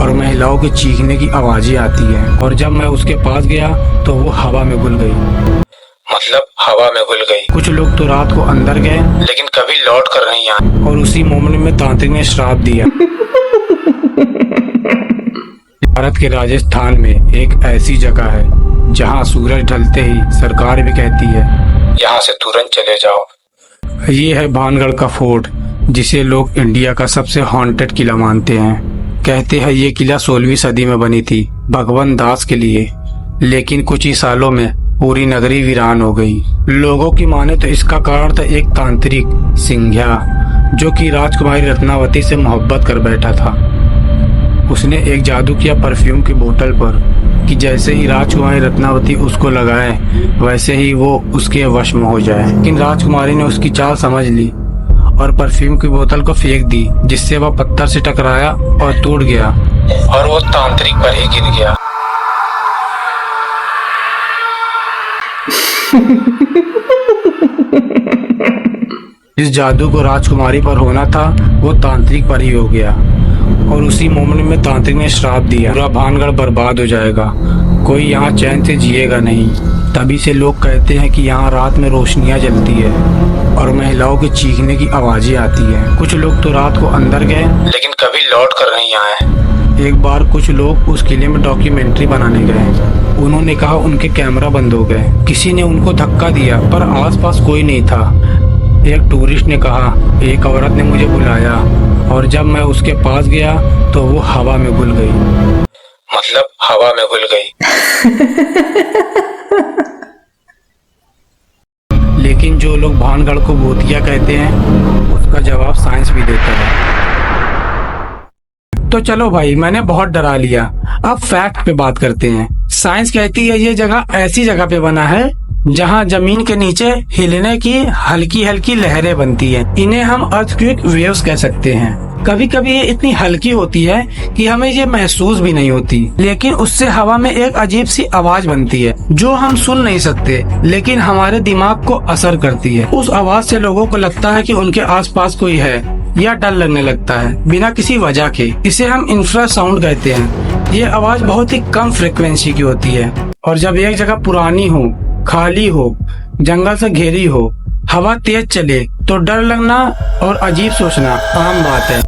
और महिलाओं के चीखने की आवाजें आती हैं। और जब मैं उसके पास गया तो वो हवा में घुल गई। मतलब हवा में घुल गई। कुछ लोग तो रात को अंदर गए लेकिन कभी लौट कर नहीं आए। और उसी मोमेंट में तांत्रिक ने श्राप दिया। भारत के राजस्थान में एक ऐसी जगह है जहां सूरज ढलते ही सरकार भी कहती है यहाँ से तुरंत चले जाओ। ये है भानगढ़ का फोर्ट, जिसे लोग इंडिया का सबसे हॉन्टेड किला मानते हैं। कहते हैं ये किला 16वीं सदी में बनी थी भगवान दास के लिए, लेकिन कुछ ही सालों में पूरी नगरी वीरान हो गई। लोगों की माने तो इसका कारण था एक तांत्रिक सिंघ्या, जो कि राजकुमारी रत्नावती से मोहब्बत कर बैठा था। उसने एक जादू किया परफ्यूम की बोतल पर कि जैसे ही राजकुमारी रत्नावती उसको लगाए वैसे ही वो उसके वश में हो जाए। लेकिन राजकुमारी ने उसकी चाल समझ ली और परफ्यूम की बोतल को फेंक दी, जिससे वह पत्थर से टकराया और टूट गया और वो तांत्रिक पर ही गिर गया। जिस जादू को राजकुमारी पर होना था वो तांत्रिक पर ही हो गया। और उसी मोमेंट में तांत्रिक ने श्राप दिया, पूरा भानगढ़ बर्बाद हो जाएगा, कोई यहाँ चैन से जिएगा नहीं। तभी से लोग कहते हैं कि यहाँ रात में रोशनियाँ जलती है और महिलाओं के चीखने की आवाजें आती हैं। कुछ लोग तो रात को अंदर गए लेकिन कभी लौट कर नहीं आए। एक बार कुछ लोग उस किले में डॉक्यूमेंट्री बनाने गए। उन्होंने कहा उनके कैमरा बंद हो गए। किसी ने उनको धक्का दिया पर आसपास कोई नहीं था। एक टूरिस्ट ने कहा एक औरत ने मुझे बुलाया और जब मैं उसके पास गया तो वो हवा में घुल गई। मतलब हवा में घुल गई। लेकिन जो लोग भानगढ़ को भूतिया कहते हैं उसका जवाब साइंस भी देता है। तो चलो भाई, मैंने बहुत डरा लिया, अब फैक्ट पे बात करते हैं। साइंस कहती है ये जगह ऐसी जगह पे बना है जहां जमीन के नीचे हिलने की हल्की हल्की लहरें बनती हैं। इन्हें हम अर्थक्वेक वेव्स कह सकते हैं। कभी कभी ये इतनी हल्की होती है कि हमें ये महसूस भी नहीं होती, लेकिन उससे हवा में एक अजीब सी आवाज बनती है जो हम सुन नहीं सकते, लेकिन हमारे दिमाग को असर करती है। उस आवाज से लोगों को लगता है कि उनके आसपास कोई है या डर लगने लगता है बिना किसी वजह के। इसे हम इंफ्रासाउंड कहते हैं। ये आवाज बहुत ही कम फ्रिक्वेंसी की होती है और जब एक जगह पुरानी हो, खाली हो, जंगल से घेरी हो, हवा तेज चले तो डर लगना और अजीब सोचना आम बात है।